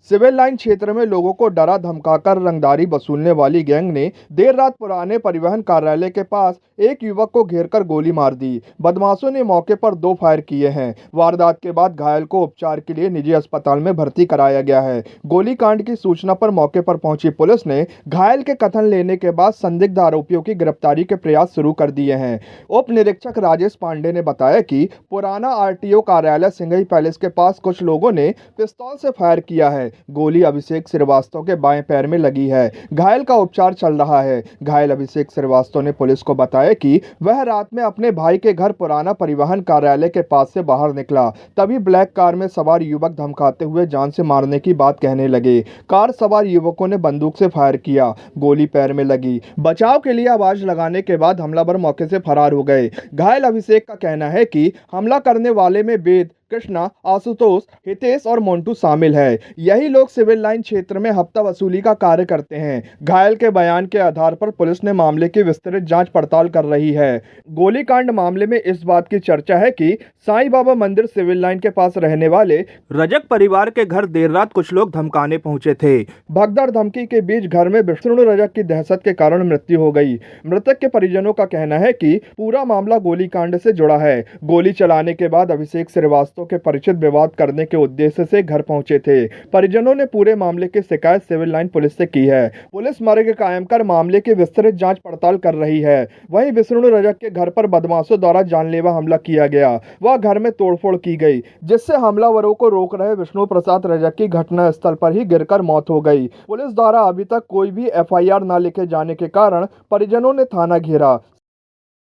Civil line क्षेत्र में लोगों को डरा धमकाकर रंगदारी वसूलने वाली गैंग ने देर रात पुराने परिवहन कार्यालय के पास एक युवक को घेरकर गोली मार दी। बदमाशों ने मौके पर 2 फायर किए हैं। वारदात के बाद घायल को उपचार के लिए निजी अस्पताल में भर्ती कराया गया है। गोलीकांड की सूचना पर मौके पर पहुंची पुलिस ने घायल के कथन लेने के बाद संदिग्ध आरोपियों की गिरफ्तारी के प्रयास शुरू कर दिए हैं। उप निरीक्षक राजेश पांडे ने बताया कि पुराना आरटीओ कार्यालय सिंघई पैलेस के पास कुछ लोगों ने पिस्तौल से फायर किया है। गोली अभिषेक श्रीवास्तव के बाएं पैर में लगी है। घायल का उपचार चल रहा है। घायल अभिषेक श्रीवास्तव ने पुलिस को बताया कि वह रात में अपने भाई के घर पुराना परिवहन कार्यालय के पास से बाहर निकला, तभी ब्लैक कार में सवार युवक धमकाते हुए जान से मारने की बात कहने लगे। कार सवार युवकों ने बंदूक से फायर किया, गोली पैर में लगी। बचाव के लिए आवाज लगाने के बाद हमलावर मौके से फरार हो गए। घायल अभिषेक का कहना है कि हमला करने वाले में वेद, कृष्णा, आशुतोष, हितेश और मोन्टू शामिल है। यही लोग सिविल लाइन क्षेत्र में हफ्ता वसूली का कार्य करते हैं। घायल के बयान के आधार पर पुलिस ने मामले की विस्तृत जांच पड़ताल कर रही है। गोलीकांड मामले में इस बात की चर्चा है कि साईं बाबा मंदिर सिविल लाइन के पास रहने वाले रजक परिवार के घर देर रात कुछ लोग धमकाने पहुंचे थे। भगदड़ धमकी के बीच घर में विष्णु रजक की दहशत के कारण मृत्यु हो गई। मृतक के परिजनों का कहना है कि पूरा मामला गोलीकांड से जुड़ा है। गोली चलाने के बाद अभिषेक श्रीवास्तव के परिचित विवाद करने के उद्देश्य से घर पहुंचे थे। परिजनों ने पूरे मामले की शिकायत सिविल लाइन पुलिस से की है। पुलिस मर्ग कायम कर मामले की विस्तृत जांच पड़ताल कर रही है। वहीं विष्णु रजक के घर पर बदमाशों द्वारा जानलेवा हमला किया गया। वह घर में तोड़फोड़ की गई, जिससे हमलावरों को रोक रहे विष्णु प्रसाद रजक की घटनास्थल पर ही गिरकर मौत हो गई। पुलिस द्वारा अभी तक कोई भी एफआईआर न लिखे जाने के कारण परिजनों ने थाना घेरा।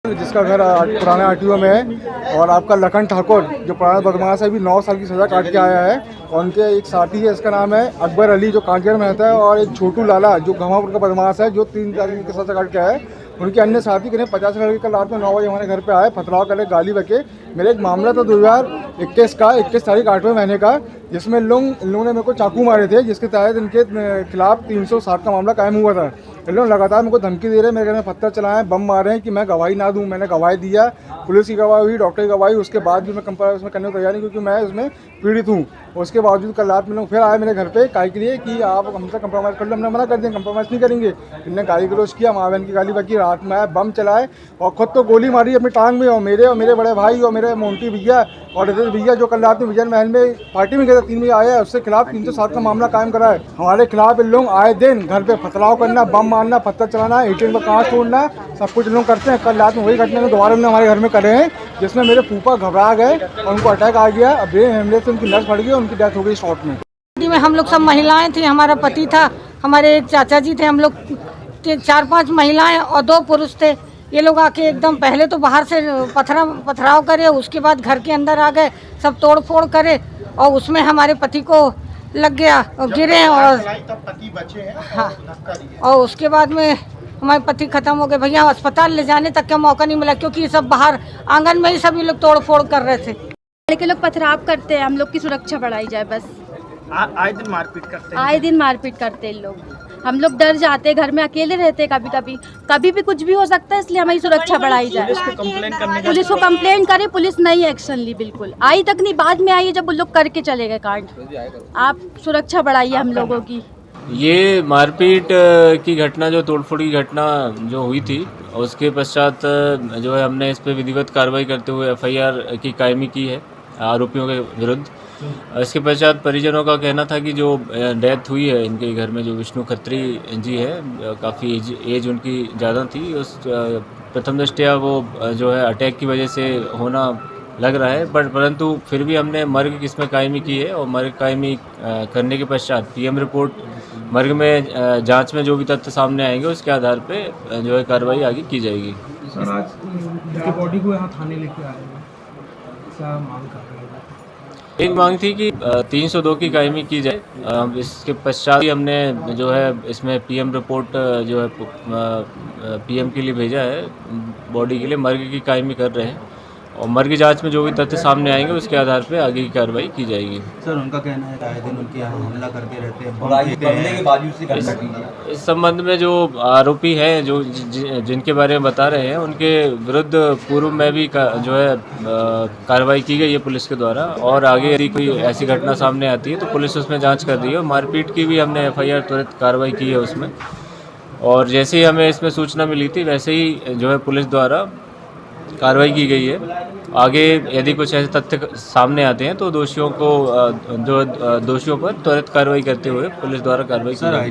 जिसका घर पुराने आरटीओ में है और आपका लखन ठाकुर जो पुराना बदमाश है, अभी 9 साल की सज़ा काट के आया है। और उनके एक साथी है, इसका नाम है अकबर अली जो कांकेर में रहता है, और एक छोटू लाला जो घमापुर का बदमाश है जो 3 तारीख की सज़ा काट के आया है। उनके अन्य साथी करीब 50 लड़के कल रात में 9 बजे हमारे घर पे आए, पथराव करे, गाली बके। मेरा एक मामला था 2021 का 21 तारीख 8वें महीने का, जिसमें लोगों ने मेरे को चाकू मारे थे, जिसके तहत इनके खिलाफ 307 का मामला कायम हुआ था। इन लोग लगातार मेरे को धमकी दे रहे हैं, मेरे घर में पत्थर चलाएं, बम मारे हैं कि मैं गवाही ना दूं। मैंने गवाही दिया, पुलिस की गवाही हुई, डॉक्टर की गवाही, उसके बाद भी मैं कंप्रोमाइज़ उसमें करने को तैयार नहीं, क्योंकि मैं उसमें पीड़ित हूँ। उसके बावजूद कल रात में लोग फिर आए मेरे घर पे काय के लिए कि आप हमसे कंप्रोमाइज़ कर लो। हमने मना कर दिया, कंप्रोमाइज़ नहीं करेंगे। इनने गाली गलौज किया, माँ बहन की गाली बकी, रात में आए, बम चलाए और खुद तो गोली मारी अपनी टांग में। और मेरे बड़े भाई और मेरे मोन्टी भैया और रितेश भैया जो कल रात में विजय महल में पार्टी में गए थे, 3 बजे आया है, उसके खिलाफ 307 का मामला कायम करा है। हमारे खिलाफ इन लोग आए दिन घर पे पथराव करना, बम मारना, पत्थर चलाना, एटीएम का कांच तोड़ना, सब कुछ लोग करते हैं। कल रात में वही घटना में दोबारा उन्होंने हमारे घर में करे हैं, जिसमें मेरे फूफा घबरा गए और उनको अटैक आ गया। अब ब्रेन हेमरेज से उनकी नस फट गई, उनकी डेथ हो गई शॉर्ट में। हम लोग सब महिलाएं थी, हमारा पति था, हमारे एक चाचा जी थे, हम लोग 4-5 महिलाएं और 2 पुरुष थे। ये लोग आके एकदम पहले तो बाहर से पथराव करे, उसके बाद घर के अंदर आ गए, सब तोड़ फोड़ करे और उसमें हमारे पति को लग गया और गिरे और पति बचे हैं। हाँ, और उसके बाद में हमारे पति खत्म हो गए। भैया अस्पताल ले जाने तक का मौका नहीं मिला, क्योंकि सब बाहर आंगन में ही सभी लोग तोड़ फोड़ कर रहे थे। लड़के लोग पथराव करते हैं, हम लोग की सुरक्षा बढ़ाई जाए बस। आए दिन मारपीट करते हैं, आए दिन मारपीट करते हैं लोग। हम लोग डर जाते हैं, घर में अकेले रहते हैं, कभी भी कुछ भी हो सकता है, इसलिए हमारी सुरक्षा बढ़ाई जाए। पुलिस को कंप्लेंट करे, पुलिस नहीं एक्शन ली, बिल्कुल आई तक नहीं, बाद में आई जब वो लोग करके चले गए कांड। आप सुरक्षा बढ़ाइए हम लोगों की। ये मारपीट की घटना, जो तोड़फोड़ की घटना जो हुई थी, उसके पश्चात जो है हमने इस पर विधिवत कार्रवाई करते हुए एफआईआर की कायमी की है आरोपियों के विरुद्ध। इसके पश्चात परिजनों का कहना था कि जो डेथ हुई है इनके घर में, जो विष्णु खत्री जी है, काफ़ी एज उनकी ज़्यादा थी। उस प्रथम दृष्टया वो जो है अटैक की वजह से होना लग रहा है, परंतु फिर भी हमने मर्ग इसमें कायमी की है। और मर्ग कायमी करने के पश्चात पीएम रिपोर्ट मर्ग में जांच में जो भी तथ्य सामने आएंगे, उसके आधार पे जो है कार्रवाई आगे की जाएगी। सर, आज इसकी बॉडी को यहाँ थाने लेके आए हैं, क्या मांग कर रहे हैं? एक मांग थी कि 302 की कायमी की जाए। इसके पश्चात ही हमने जो है इसमें पीएम रिपोर्ट जो है पीएम के लिए भेजा है, बॉडी के लिए मर्ग की कायमी कर रहे हैं। और मर की जांच में जो भी तथ्य सामने आएंगे उसके आधार पे आगे की कार्रवाई की जाएगी। सर उनका कहना है कि आए दिन उनके यहाँ हमला करते रहते हैं, बम फेंकते हैं। इस संबंध में जो आरोपी हैं जो जिनके बारे में बता रहे हैं उनके विरुद्ध पूर्व में भी जो है कार्रवाई की गई है पुलिस के द्वारा, और आगे यदि कोई ऐसी घटना सामने आती है तो पुलिस उसमें जांच कर रही है। मारपीट की भी हमने FIR त्वरित कार्रवाई की है उसमें, और जैसे ही हमें इसमें सूचना मिली थी वैसे ही जो है पुलिस द्वारा कार्रवाई की गई है। आगे यदि कुछ ऐसे तथ्य सामने आते हैं तो दोषियों पर त्वरित कार्रवाई करते हुए पुलिस द्वारा कार्रवाई की जाएगी।